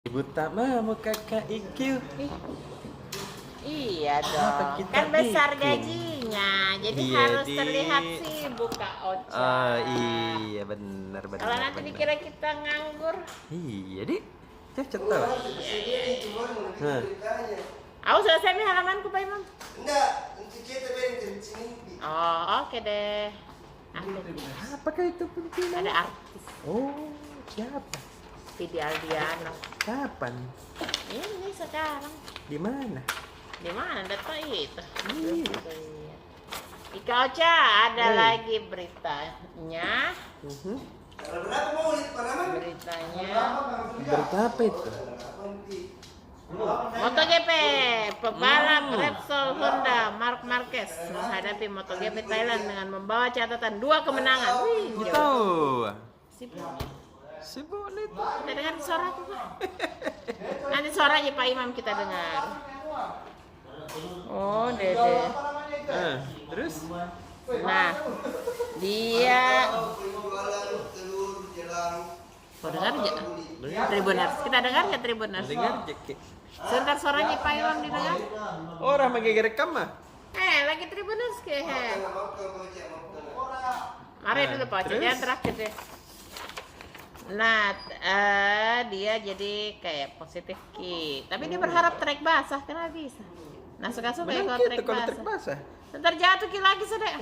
Buta mau kakak IQ. Iya Apa dong, kita kan besar bikin? gajinya, jadi Iya, harus Di. terlihat sibuk Kak Ocha. Oh iya benar Kalau nanti benar. dikira kita nganggur, Iya di. Cocok tau. Hah. aku selesai nih halamanku Pak Imam. Enggak, untuk kita beri sini. Oh oke deh. Apakah itu penting? Ada artis Oh siapa? Vidi Aldiano. Kapan? Ini sekarang Di mana? di mana data itu? Iya. Ika Ocha ada Hey. lagi beritanya. Mhm. Kalau berapa mau lihat panaman? Beritanya. Berita apa itu? MotoGP, pebalap Repsol Honda Marc Marquez menghadapi MotoGP Thailand dengan membawa catatan 2 kemenangan. Wih, Gitu. jauh. Sibuk. Sibuk nih. Kita dengar suaraku Pak. Nanti suaranya Pak Imam kita dengar. Oh, Dede. Terus? Nah, dia Jualan telur jelang. mau dengar nggak? Tribuners, kita dengar nggak Tribuners? Dengar Jeki. Sebentar suaranya Pak Imam didengar. Orang lagi rekam mah. Lagi Tribuners ke. Mari Nah, dulu Pak, terus? jadi yang terakhir deh. Nah, dia jadi kayak positif ki. Tapi dia berharap trek basah, kenapa bisa? Nah, suka-suka ya Mana kalau gitu kalau trek trek basah. basah? Ntar jatuh ki lagi sudah.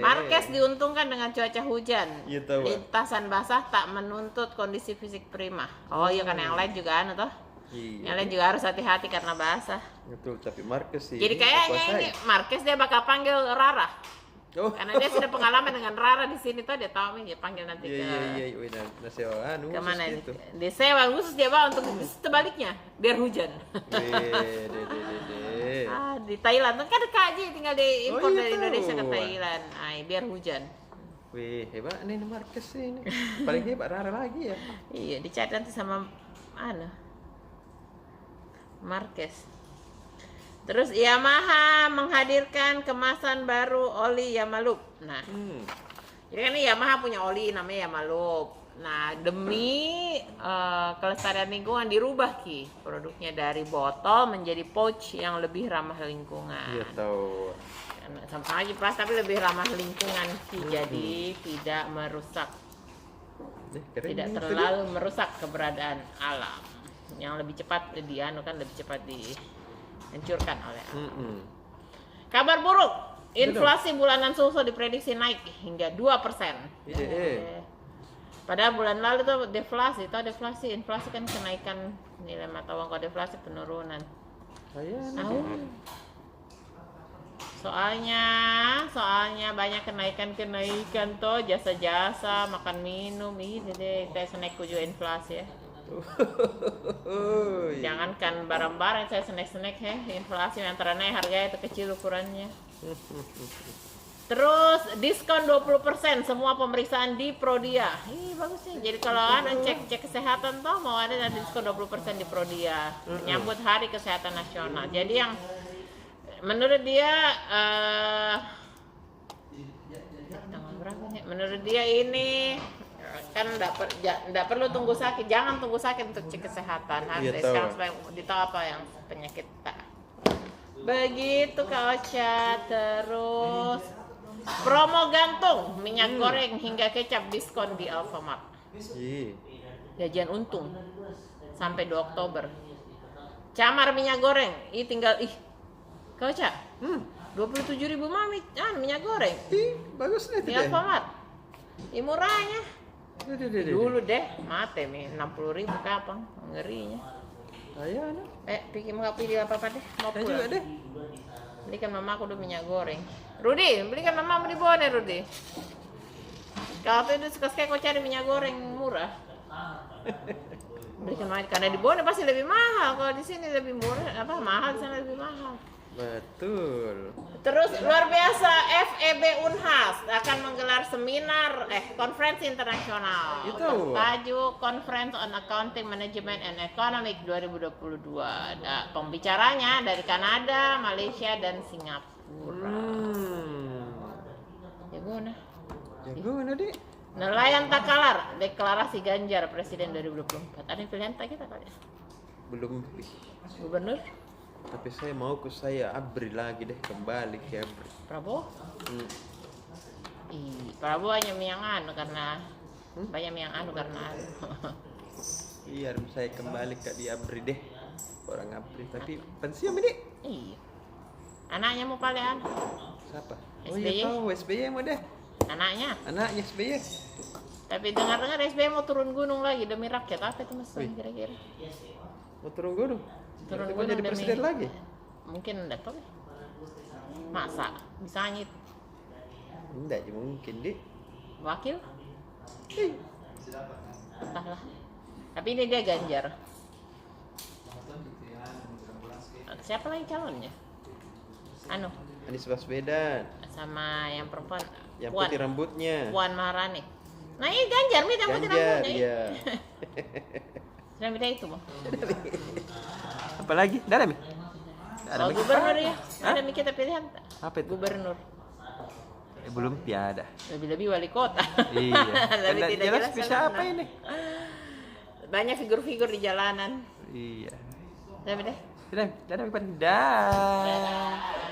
Marquez diuntungkan dengan cuaca hujan. Iya, tahu. Lintasan basah tak menuntut kondisi fisik prima. Oh iya kan yang lain juga anu toh. Iya. Yang lain juga harus hati-hati karena basah. Betul, tapi Marquez sih. Jadi kayaknya ini Marquez dia bakal panggil Rara. Oh. Karena dia sudah pengalaman dengan Rara di sini tuh, dia tahu nih dia panggil nanti ke Iya, nasi anu. kemana gitu. di sewa khusus dia bawa untuk sebaliknya biar hujan. Di Thailand kan dekat aja, tinggal diimpor Oh, iya, dari Indonesia ke tahu. Thailand. Biar hujan. Wih, hebat nih Marquez ini. Paling hebat Rara lagi ya. Iya, dicari nanti sama Marquez. Terus Yamaha menghadirkan kemasan baru oli Yamalup. Nah, jadi kan ini Yamaha punya oli namanya Yamalup. Nah, demi kelestarian lingkungan dirubah ki produknya dari botol menjadi pouch yang lebih ramah lingkungan. Iya tahu. Sama aja plastik tapi lebih ramah lingkungan ki. Jadi tidak merusak, tidak terlalu merusak keberadaan alam. Yang lebih cepat lebih cepat dihancurkan oleh alam. Kabar buruk, inflasi bulanan susu diprediksi naik hingga 2%. Padahal bulan lalu tuh deflasi, inflasi kan kenaikan nilai mata uang, kalau deflasi penurunan. Soalnya banyak kenaikan tuh jasa-jasa, makan minum, ini deh saya snack kuju inflasi ya. Jangankan barang-barang, saya snack inflasi antara naik harganya itu kecil ukurannya. Terus diskon 20% semua pemeriksaan di Prodia. Bagus sih. Jadi kalau ada cek kesehatan tuh mau ada diskon 20% di Prodia. Menyambut Hari Kesehatan Nasional. Jadi yang menurut dia menurut dia ini kan enggak perlu tunggu sakit, jangan tunggu sakit untuk cek kesehatan. Harus sekarang supaya ditahu apa yang penyakit tak. Begitu Kak Ocha. Terus promo gantung minyak goreng hingga kecap diskon di Alfamart. Gajian untung sampai 2 Oktober. Camar minyak goreng, tinggal Kak Ocha. 27.000 mami minyak goreng. Bagus nih di Alfamart. Murahnya. Dulu deh, mate nih 60.000 kapan ngerinya. Ayo Pikir mau pilih apa deh, mau pulang. juga deh. Belikan mama aku dulu minyak goreng. Rudi, belikan mama di Bone Rudi. Kalau tuh itu suka-suka kau cari minyak goreng murah. Belikan mama karena di Bone pasti lebih mahal. Kalau di sini lebih murah, mahal di sana lebih mahal. Betul. Terus luar biasa, FEB Unhas akan menggelar seminar konferensi internasional bertajuk Conference on Accounting Management and Economic 2022. Ada pembicaranya dari Kanada, Malaysia dan Singapura. Jago nah. Jago nah, Dik. Nelayan tak kalah, deklarasi Ganjar Presiden 2024. Ada pilihan tak kita kali? Belum. Gubernur? Tapi saya ABRI lagi deh, kembali ke ABRI. Prabowo? Hmm. Prabowo hanya yang anu karena banyak yang anu karena Iya, saya kembali ke di ABRI deh. Orang ABRI, tapi pensiun ini. iya. Anaknya mau kalian? Siapa? Oh SBY? iya tahu, SBY mau deh. Anaknya SBY. Tapi dengar-dengar SBY mau turun gunung lagi demi rakyat. Apa itu mas? Wih. Kira-kira? Mau turun gunung. Turun Mau gunung jadi demi presiden lagi. Mungkin enggak tahu. Masa bisa nyit Enggak mungkin deh. wakil? Entahlah. Tapi ini dia Ganjar. Siapa lagi calonnya? Anu, Anies Baswedan. sama yang perempuan. Yang Puan. putih rambutnya. Puan Maharani. Nah ini Ganjar, nih yang putih Ganjar, rambutnya. iya. Sudah beda itu mau. Apalagi? Ada mi? Oh, gubernur ya. Ada mi kita pilihan tak? Apa itu? Gubernur. Belum tiada. Lebih-lebih wali kota. Iya. Lebih Kan tidak jelas jelas bisa mana. apa ini? Banyak figur-figur di jalanan. Iya. Sudah beda. Sudah, dadah. Dadah.